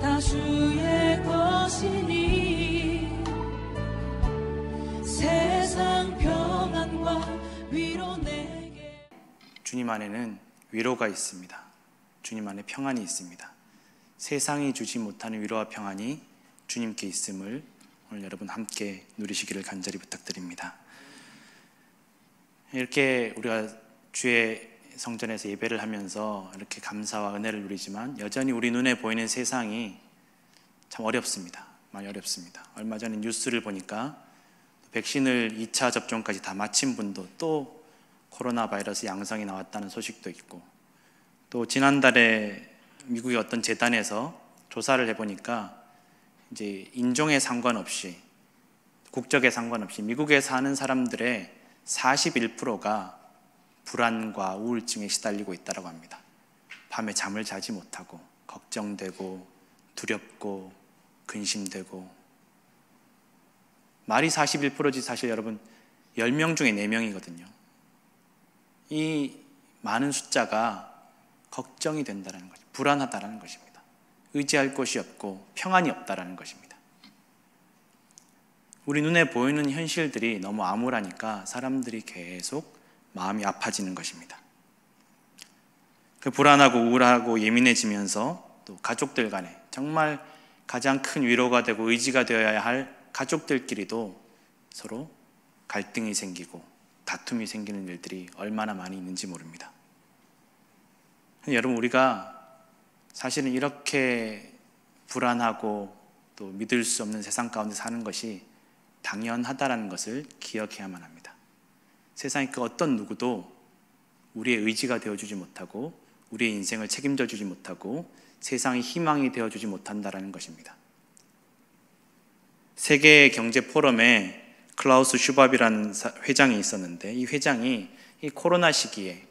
다 주의 것이니 세상 평안과 위로 내게. 주님 안에는 위로가 있습니다. 주님 안에 평안이 있습니다. 세상이 주지 못하는 위로와 평안이 주님께 있음을 오늘 여러분 함께 누리시기를 간절히 부탁드립니다. 이렇게 우리가 주의 성전에서 예배를 하면서 이렇게 감사와 은혜를 누리지만 여전히 우리 눈에 보이는 세상이 참 어렵습니다. 많이 어렵습니다. 얼마 전에 뉴스를 보니까 백신을 2차 접종까지 다 마친 분도 또 코로나 바이러스 양성이 나왔다는 소식도 있고, 또 지난달에 미국의 어떤 재단에서 조사를 해보니까 이제 인종에 상관없이, 국적에 상관없이 미국에 사는 사람들의 41%가 불안과 우울증에 시달리고 있다고 합니다. 밤에 잠을 자지 못하고 걱정되고 두렵고 근심되고. 말이 41%지 사실 여러분 10명 중에 4명이거든요. 이 많은 숫자가 걱정이 된다는 거죠. 불안하다는 것입니다. 의지할 곳이 없고 평안이 없다는 것입니다. 우리 눈에 보이는 현실들이 너무 암울하니까 사람들이 계속 마음이 아파지는 것입니다. 그 불안하고 우울하고 예민해지면서 또 가족들 간에 정말 가장 큰 위로가 되고 의지가 되어야 할 가족들끼리도 서로 갈등이 생기고 다툼이 생기는 일들이 얼마나 많이 있는지 모릅니다. 여러분, 우리가 사실은 이렇게 불안하고 또 믿을 수 없는 세상 가운데 사는 것이 당연하다는 것을 기억해야만 합니다. 세상의 그 어떤 누구도 우리의 의지가 되어주지 못하고 우리의 인생을 책임져 주지 못하고 세상의 희망이 되어주지 못한다는 것입니다. 세계 경제 포럼에 클라우스 슈밥이라는 회장이 있었는데, 이 회장이 이 코로나 시기에,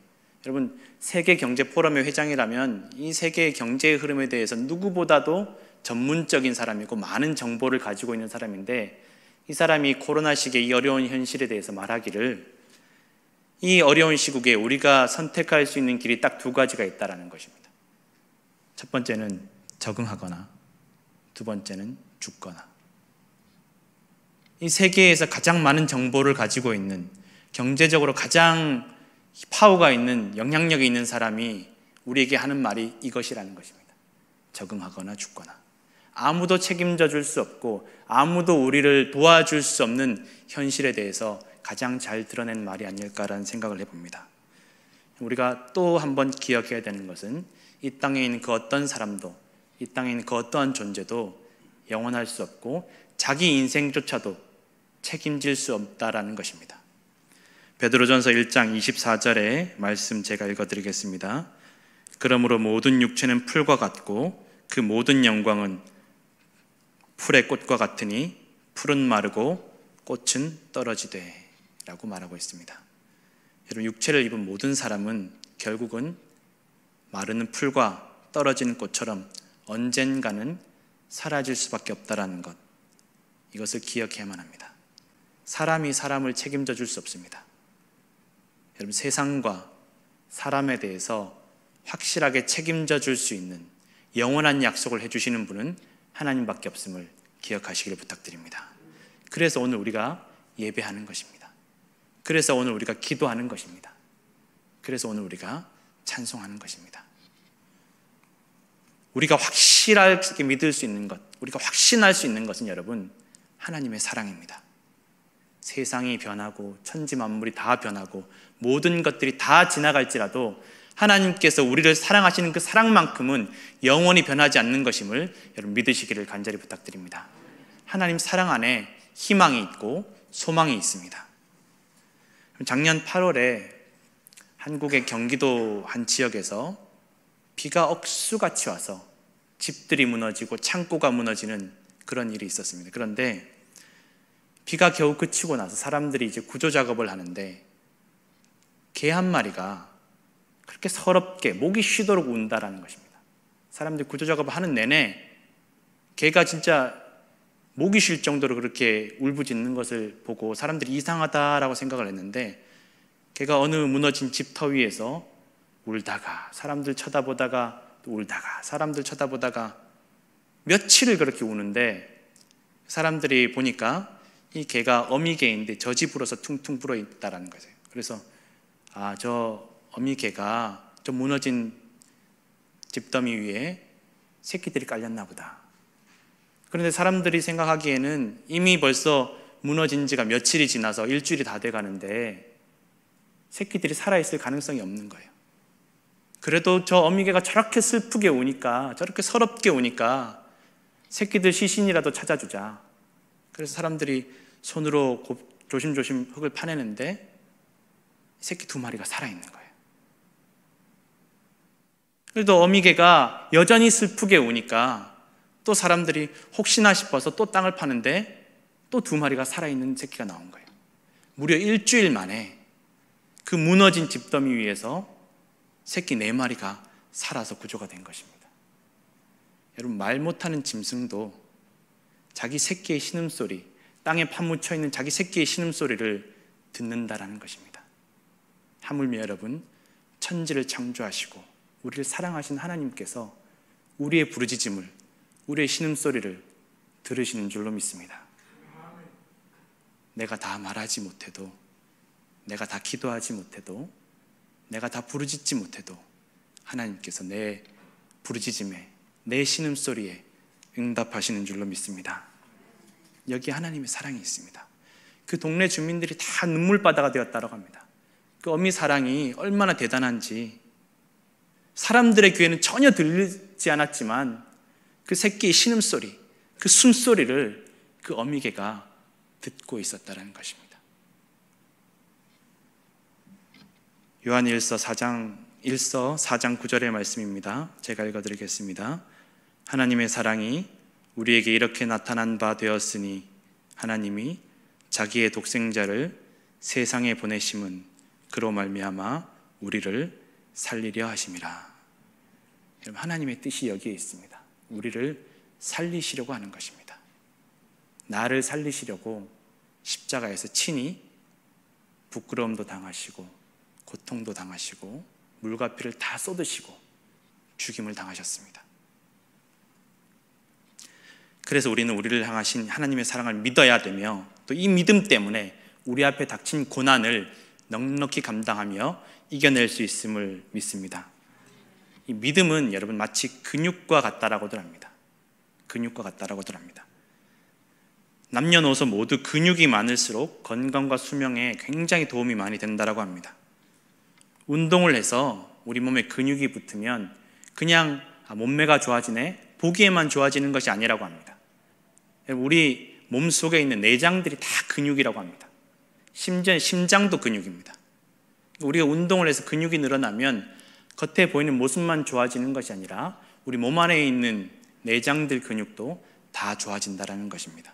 여러분 세계 경제 포럼의 회장이라면 이 세계의 경제의 흐름에 대해서 누구보다도 전문적인 사람이고 많은 정보를 가지고 있는 사람인데, 이 사람이 코로나 시기의 이 어려운 현실에 대해서 말하기를, 이 어려운 시국에 우리가 선택할 수 있는 길이 딱 2가지가 있다는 것입니다. 첫 번째는 적응하거나 두 번째는 죽거나. 이 세계에서 가장 많은 정보를 가지고 있는, 경제적으로 가장 파워가 있는, 영향력이 있는 사람이 우리에게 하는 말이 이것이라는 것입니다. 적응하거나 죽거나. 아무도 책임져 줄 수 없고 아무도 우리를 도와줄 수 없는 현실에 대해서 가장 잘 드러낸 말이 아닐까라는 생각을 해봅니다. 우리가 또 한번 기억해야 되는 것은 이 땅에 있는 그 어떤 사람도, 이 땅에 있는 그 어떠한 존재도 영원할 수 없고 자기 인생조차도 책임질 수 없다라는 것입니다. 베드로전서 1장 24절의 말씀 제가 읽어드리겠습니다. 그러므로 모든 육체는 풀과 같고 그 모든 영광은 풀의 꽃과 같으니 풀은 마르고 꽃은 떨어지되 라고 말하고 있습니다. 여러분, 육체를 입은 모든 사람은 결국은 마르는 풀과 떨어지는 꽃처럼 언젠가는 사라질 수밖에 없다는 것, 이것을 기억해야만 합니다. 사람이 사람을 책임져 줄 수 없습니다. 여러분, 세상과 사람에 대해서 확실하게 책임져 줄 수 있는 영원한 약속을 해주시는 분은 하나님밖에 없음을 기억하시기를 부탁드립니다. 그래서 오늘 우리가 예배하는 것입니다. 그래서 오늘 우리가 기도하는 것입니다. 그래서 오늘 우리가 찬송하는 것입니다. 우리가 확실하게 믿을 수 있는 것, 우리가 확신할 수 있는 것은 여러분, 하나님의 사랑입니다. 세상이 변하고 천지 만물이 다 변하고 모든 것들이 다 지나갈지라도 하나님께서 우리를 사랑하시는 그 사랑만큼은 영원히 변하지 않는 것임을 여러분 믿으시기를 간절히 부탁드립니다. 하나님 사랑 안에 희망이 있고 소망이 있습니다. 작년 8월에 한국의 경기도 한 지역에서 비가 억수같이 와서 집들이 무너지고 창고가 무너지는 그런 일이 있었습니다. 그런데 비가 겨우 그치고 나서 사람들이 이제 구조 작업을 하는데 개 한 마리가 그렇게 서럽게 목이 쉬도록 운다라는 것입니다. 사람들이 구조 작업을 하는 내내 개가 진짜 목이 쉴 정도로 그렇게 울부짖는 것을 보고 사람들이 이상하다라고 생각을 했는데, 개가 어느 무너진 집터 위에서 울다가 사람들 쳐다보다가 또 울다가 사람들 쳐다보다가 며칠을 그렇게 우는데 사람들이 보니까 이 개가 어미개인데 젖이 불어서 퉁퉁 불어 있다라는 거죠. 그래서 저 어미개가 저 무너진 집더미 위에 새끼들이 깔렸나 보다. 그런데 사람들이 생각하기에는 이미 벌써 무너진 지가 며칠이 지나서 일주일이 다 돼가는데 새끼들이 살아있을 가능성이 없는 거예요. 그래도 저 어미개가 저렇게 슬프게 우니까, 저렇게 서럽게 우니까 새끼들 시신이라도 찾아주자. 그래서 사람들이 손으로 조심조심 흙을 파내는데 새끼 2마리가 살아있는 거예요. 그래도 어미개가 여전히 슬프게 우니까 또 사람들이 혹시나 싶어서 또 땅을 파는데 또 2마리가 살아있는 새끼가 나온 거예요. 무려 일주일 만에 그 무너진 집더미 위에서 새끼 4마리가 살아서 구조가 된 것입니다. 여러분, 말 못하는 짐승도 자기 새끼의 신음소리, 땅에 파묻혀 있는 자기 새끼의 신음소리를 듣는다라는 것입니다. 하물며 여러분, 천지를 창조하시고 우리를 사랑하신 하나님께서 우리의 부르짖음을, 우리의 신음소리를 들으시는 줄로 믿습니다. 내가 다 말하지 못해도, 내가 다 기도하지 못해도, 내가 다 부르짖지 못해도 하나님께서 내 부르짖음에, 내 신음소리에 응답하시는 줄로 믿습니다. 여기 하나님의 사랑이 있습니다. 그 동네 주민들이 다 눈물바다가 되었다고 합니다. 그 어미 사랑이 얼마나 대단한지 사람들의 귀에는 전혀 들리지 않았지만 그 새끼의 신음소리, 그 숨소리를 그 어미개가 듣고 있었다는 것입니다. 요한일서 4장 9절의 말씀입니다. 제가 읽어드리겠습니다. 하나님의 사랑이 우리에게 이렇게 나타난 바 되었으니 하나님이 자기의 독생자를 세상에 보내심은 그로 말미암아 우리를 살리려 하심이라. 여러분, 하나님의 뜻이 여기에 있습니다. 우리를 살리시려고 하는 것입니다. 나를 살리시려고 십자가에서 친히 부끄러움도 당하시고 고통도 당하시고 물과 피를 다 쏟으시고 죽임을 당하셨습니다. 그래서 우리는 우리를 향하신 하나님의 사랑을 믿어야 되며 또 이 믿음 때문에 우리 앞에 닥친 고난을 넉넉히 감당하며 이겨낼 수 있음을 믿습니다. 이 믿음은 여러분 마치 근육과 같다라고들 합니다. 근육과 같다라고들 합니다. 남녀노소 모두 근육이 많을수록 건강과 수명에 굉장히 도움이 많이 된다라고 합니다. 운동을 해서 우리 몸에 근육이 붙으면 그냥 몸매가 좋아지네, 보기에만 좋아지는 것이 아니라고 합니다. 우리 몸 속에 있는 내장들이 다 근육이라고 합니다. 심지어 심장도 근육입니다. 우리가 운동을 해서 근육이 늘어나면 겉에 보이는 모습만 좋아지는 것이 아니라 우리 몸 안에 있는 내장들 근육도 다 좋아진다는 것입니다.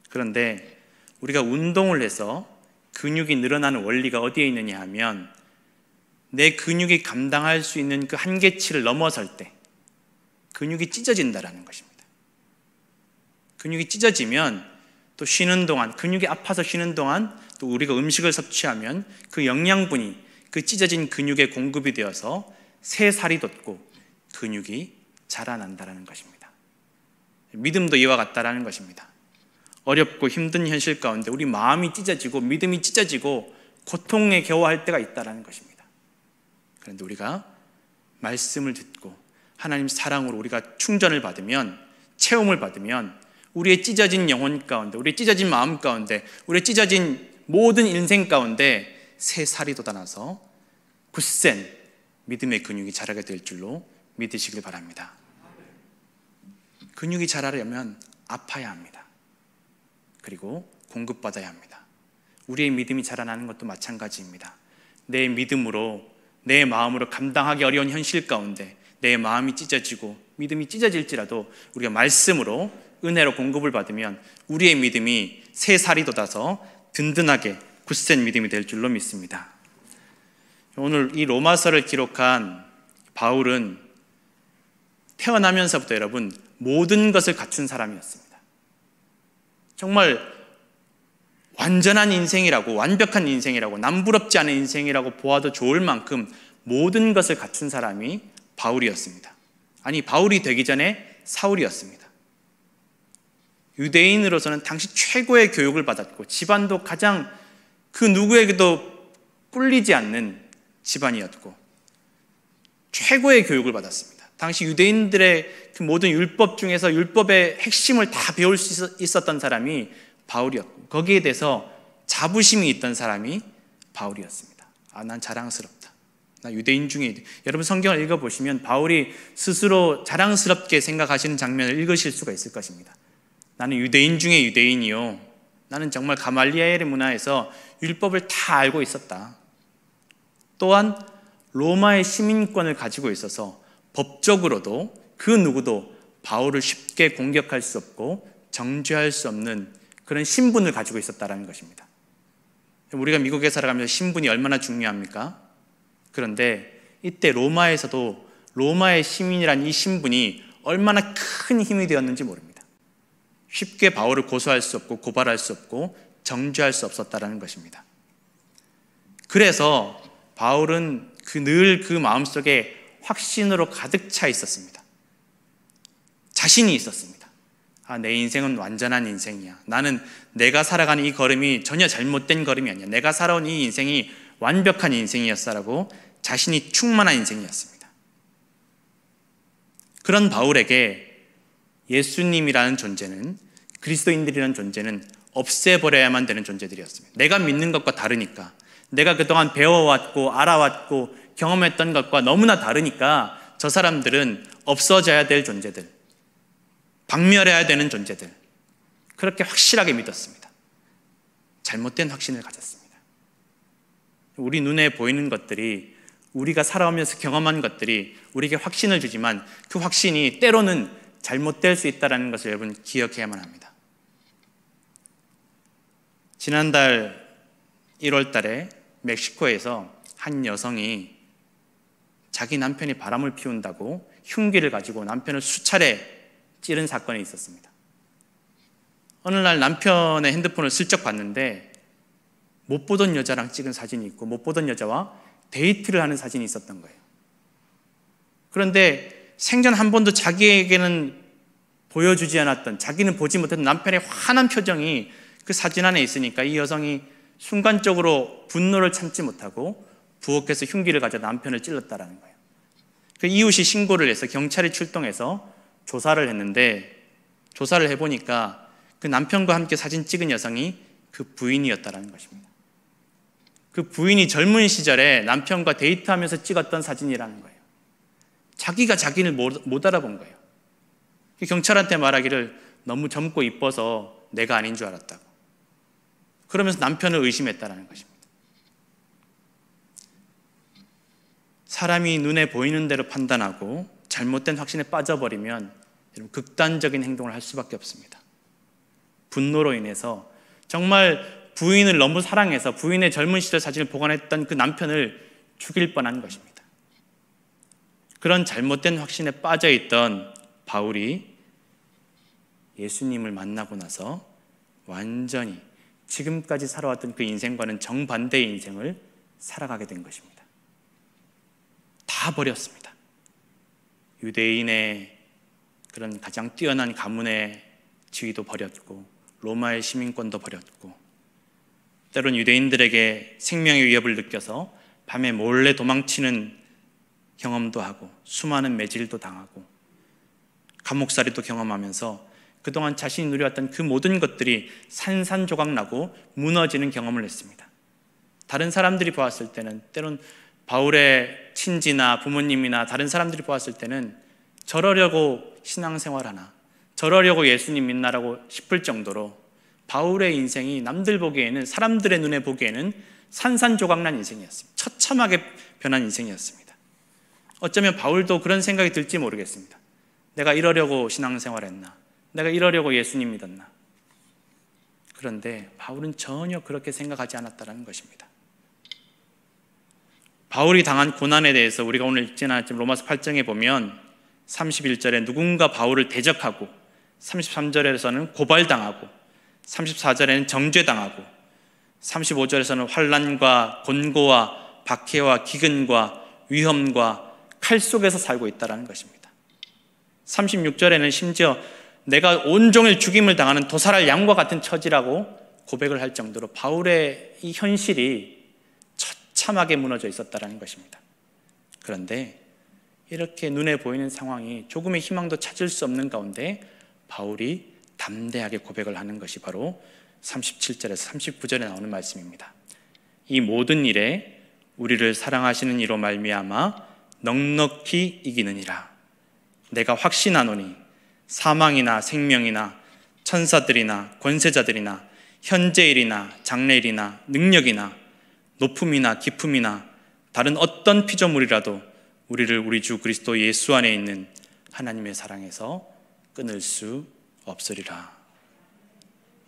그런데 우리가 운동을 해서 근육이 늘어나는 원리가 어디에 있느냐 하면 내 근육이 감당할 수 있는 그 한계치를 넘어설 때 근육이 찢어진다는 것입니다. 근육이 찢어지면 또 쉬는 동안, 근육이 아파서 쉬는 동안 또 우리가 음식을 섭취하면 그 영양분이 그 찢어진 근육에 공급이 되어서 새 살이 돋고 근육이 자라난다는 것입니다. 믿음도 이와 같다라는 것입니다. 어렵고 힘든 현실 가운데 우리 마음이 찢어지고 믿음이 찢어지고 고통에 겨워할 때가 있다는 것입니다. 그런데 우리가 말씀을 듣고 하나님 사랑으로 우리가 충전을 받으면, 체험을 받으면 우리의 찢어진 영혼 가운데, 우리의 찢어진 마음 가운데, 우리의 찢어진 모든 인생 가운데 새 살이 돋아나서 굳센 믿음의 근육이 자라게 될 줄로 믿으시길 바랍니다. 근육이 자라려면 아파야 합니다. 그리고 공급받아야 합니다. 우리의 믿음이 자라나는 것도 마찬가지입니다. 내 믿음으로, 내 마음으로 감당하기 어려운 현실 가운데 내 마음이 찢어지고 믿음이 찢어질지라도 우리가 말씀으로, 은혜로 공급을 받으면 우리의 믿음이 새 살이 돋아서 든든하게 굳센 믿음이 될 줄로 믿습니다. 오늘 이 로마서를 기록한 바울은 태어나면서부터 여러분 모든 것을 갖춘 사람이었습니다. 정말 완전한 인생이라고, 완벽한 인생이라고, 남부럽지 않은 인생이라고 보아도 좋을 만큼 모든 것을 갖춘 사람이 바울이었습니다. 아니, 바울이 되기 전에 사울이었습니다. 유대인으로서는 당시 최고의 교육을 받았고 집안도 가장 그 누구에게도 꿀리지 않는 집안이었고 최고의 교육을 받았습니다. 당시 유대인들의 그 모든 율법 중에서 율법의 핵심을 다 배울 수 있었던 사람이 바울이었고 거기에 대해서 자부심이 있던 사람이 바울이었습니다. 난 자랑스럽다. 나 유대인 중에 여러분 성경을 읽어보시면 바울이 스스로 자랑스럽게 생각하시는 장면을 읽으실 수가 있을 것입니다. 나는 유대인 중에 유대인이요. 나는 정말 가말리엘의 문화에서 율법을 다 알고 있었다. 또한 로마의 시민권을 가지고 있어서 법적으로도 그 누구도 바울을 쉽게 공격할 수 없고 정죄할 수 없는 그런 신분을 가지고 있었다는 것입니다. 우리가 미국에 살아가면서 신분이 얼마나 중요합니까? 그런데 이때 로마에서도 로마의 시민이란 이 신분이 얼마나 큰 힘이 되었는지 모릅니다. 쉽게 바울을 고소할 수 없고 고발할 수 없고 정죄할 수 없었다는 것입니다. 그래서 바울은 늘 그 마음속에 확신으로 가득 차 있었습니다. 자신이 있었습니다. 내 인생은 완전한 인생이야. 나는 내가 살아가는 이 걸음이 전혀 잘못된 걸음이 아니야. 내가 살아온 이 인생이 완벽한 인생이었어라고 자신이 충만한 인생이었습니다. 그런 바울에게 예수님이라는 존재는, 그리스도인들이라는 존재는 없애버려야만 되는 존재들이었습니다. 내가 믿는 것과 다르니까, 내가 그동안 배워왔고 알아왔고 경험했던 것과 너무나 다르니까 저 사람들은 없어져야 될 존재들, 박멸해야 되는 존재들, 그렇게 확실하게 믿었습니다. 잘못된 확신을 가졌습니다. 우리 눈에 보이는 것들이, 우리가 살아오면서 경험한 것들이 우리에게 확신을 주지만 그 확신이 때로는 잘못될 수 있다는 것을 여러분 기억해야만 합니다. 지난달 1월 달에 멕시코에서 한 여성이 자기 남편이 바람을 피운다고 흉기를 가지고 남편을 수차례 찌른 사건이 있었습니다. 어느 날 남편의 핸드폰을 슬쩍 봤는데 못 보던 여자랑 찍은 사진이 있고 못 보던 여자와 데이트를 하는 사진이 있었던 거예요. 그런데 생전 한 번도 자기에게는 보여주지 않았던, 자기는 보지 못했던 남편의 환한 표정이 그 사진 안에 있으니까 이 여성이 순간적으로 분노를 참지 못하고 부엌에서 흉기를 가져 남편을 찔렀다라는 거예요. 그 이웃이 신고를 해서 경찰이 출동해서 조사를 했는데, 조사를 해보니까 그 남편과 함께 사진 찍은 여성이 그 부인이었다는 것입니다. 그 부인이 젊은 시절에 남편과 데이트하면서 찍었던 사진이라는 거예요. 자기가 자기를 못 알아본 거예요. 경찰한테 말하기를 너무 젊고 이뻐서 내가 아닌 줄 알았다고. 그러면서 남편을 의심했다는 것입니다. 사람이 눈에 보이는 대로 판단하고 잘못된 확신에 빠져버리면 극단적인 행동을 할 수밖에 없습니다. 분노로 인해서 정말 부인을 너무 사랑해서 부인의 젊은 시절 사진을 보관했던 그 남편을 죽일 뻔한 것입니다. 그런 잘못된 확신에 빠져있던 바울이 예수님을 만나고 나서 완전히 지금까지 살아왔던 그 인생과는 정반대의 인생을 살아가게 된 것입니다. 다 버렸습니다. 유대인의 그런 가장 뛰어난 가문의 지위도 버렸고 로마의 시민권도 버렸고 때론 유대인들에게 생명의 위협을 느껴서 밤에 몰래 도망치는 경험도 하고 수많은 매질도 당하고 감옥살이도 경험하면서 그동안 자신이 누려왔던 그 모든 것들이 산산조각나고 무너지는 경험을 했습니다. 다른 사람들이 보았을 때는, 때론 바울의 친지나 부모님이나 다른 사람들이 보았을 때는 저러려고 신앙생활하나, 저러려고 예수님 믿나라고 싶을 정도로 바울의 인생이 남들 보기에는, 사람들의 눈에 보기에는 산산조각난 인생이었습니다. 처참하게 변한 인생이었습니다. 어쩌면 바울도 그런 생각이 들지 모르겠습니다. 내가 이러려고 신앙생활했나? 내가 이러려고 예수님 믿었나? 그런데 바울은 전혀 그렇게 생각하지 않았다는 것입니다. 바울이 당한 고난에 대해서 우리가 오늘 읽지는 않았지만 로마서 8장에 보면 31절에 누군가 바울을 대적하고, 33절에서는 고발당하고, 34절에는 정죄당하고, 35절에서는 환난과 곤고와 박해와 기근과 위험과 칼 속에서 살고 있다는 것입니다. 36절에는 심지어 내가 온종일 죽임을 당하는 도살할 양과 같은 처지라고 고백을 할 정도로 바울의 이 현실이 처참하게 무너져 있었다는 것입니다. 그런데 이렇게 눈에 보이는 상황이 조금의 희망도 찾을 수 없는 가운데 바울이 담대하게 고백을 하는 것이 바로 37절에서 39절에 나오는 말씀입니다. 이 모든 일에 우리를 사랑하시는 이로 말미암아 넉넉히 이기느니라. 내가 확신하노니 사망이나 생명이나 천사들이나 권세자들이나 현재일이나 장래일이나 능력이나 높음이나 깊음이나 다른 어떤 피조물이라도 우리를 우리 주 그리스도 예수 안에 있는 하나님의 사랑에서 끊을 수 없으리라.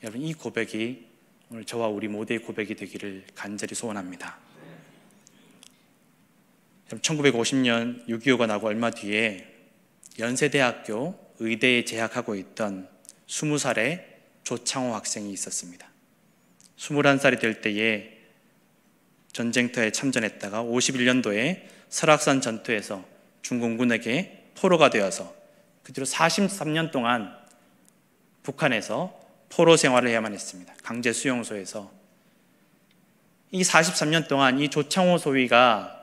여러분, 이 고백이 오늘 저와 우리 모두의 고백이 되기를 간절히 소원합니다. 1950년 6.25가 나고 얼마 뒤에 연세대학교 의대에 재학하고 있던 20살의 조창호 학생이 있었습니다. 21살이 될 때에 전쟁터에 참전했다가 51년도에 설악산 전투에서 중공군에게 포로가 되어서 그 뒤로 43년 동안 북한에서 포로 생활을 해야만 했습니다. 강제 수용소에서. 이 43년 동안 이 조창호 소위가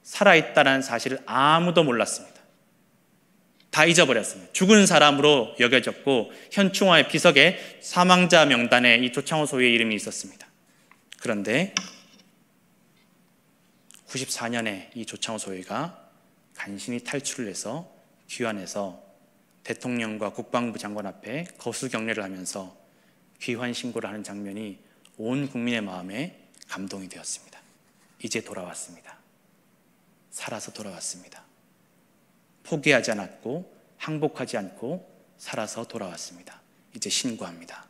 살아있다는 사실을 아무도 몰랐습니다. 다 잊어버렸습니다. 죽은 사람으로 여겨졌고 현충원의 비석에 사망자 명단에 이 조창호 소위의 이름이 있었습니다. 그런데 94년에 이 조창호 소위가 간신히 탈출을 해서 귀환해서 대통령과 국방부 장관 앞에 거수 경례를 하면서 귀환 신고를 하는 장면이 온 국민의 마음에 감동이 되었습니다. 이제 돌아왔습니다. 살아서 돌아왔습니다. 포기하지 않았고 항복하지 않고 살아서 돌아왔습니다. 이제 신고합니다.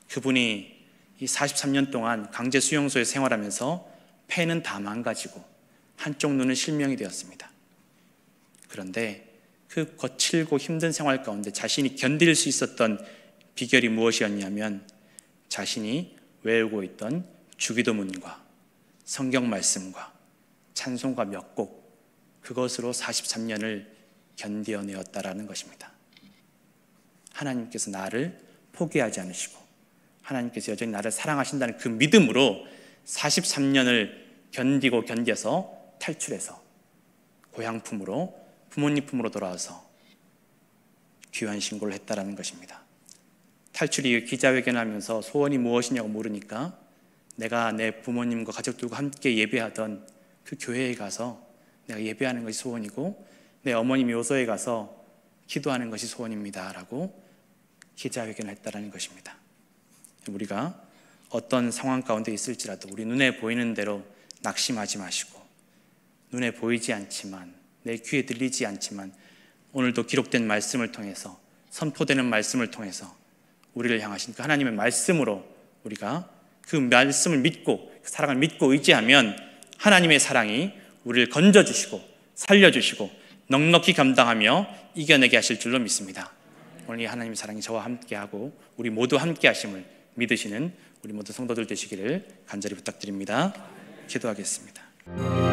그분이 이 43년 동안 강제 수용소에 생활하면서 폐는 다 망가지고 한쪽 눈은 실명이 되었습니다. 그런데 그 거칠고 힘든 생활 가운데 자신이 견딜 수 있었던 비결이 무엇이었냐면 자신이 외우고 있던 주기도문과 성경 말씀과 찬송가 몇 곡, 그것으로 43년을 견뎌내었다라는 것입니다. 하나님께서 나를 포기하지 않으시고 하나님께서 여전히 나를 사랑하신다는 그 믿음으로 43년을 견디고 견뎌서 탈출해서 고향 품으로, 부모님 품으로 돌아와서 귀환 신고를 했다라는 것입니다. 탈출 이후 기자회견을 하면서 소원이 무엇이냐고 물으니까 내가 내 부모님과 가족들과 함께 예배하던 그 교회에 가서 내가 예배하는 것이 소원이고 내 어머님 묘소에 가서 기도하는 것이 소원입니다 라고 기자회견을 했다라는 것입니다. 우리가 어떤 상황 가운데 있을지라도 우리 눈에 보이는 대로 낙심하지 마시고, 눈에 보이지 않지만, 내 귀에 들리지 않지만 오늘도 기록된 말씀을 통해서, 선포되는 말씀을 통해서 우리를 향하신 그 하나님의 말씀으로 우리가 그 말씀을 믿고, 그 사랑을 믿고 의지하면 하나님의 사랑이 우리를 건져주시고 살려주시고 넉넉히 감당하며 이겨내게 하실 줄로 믿습니다. 오늘 이 하나님의 사랑이 저와 함께하고 우리 모두 함께 하심을 믿으시는 우리 모두 성도들 되시기를 간절히 부탁드립니다. 기도하겠습니다.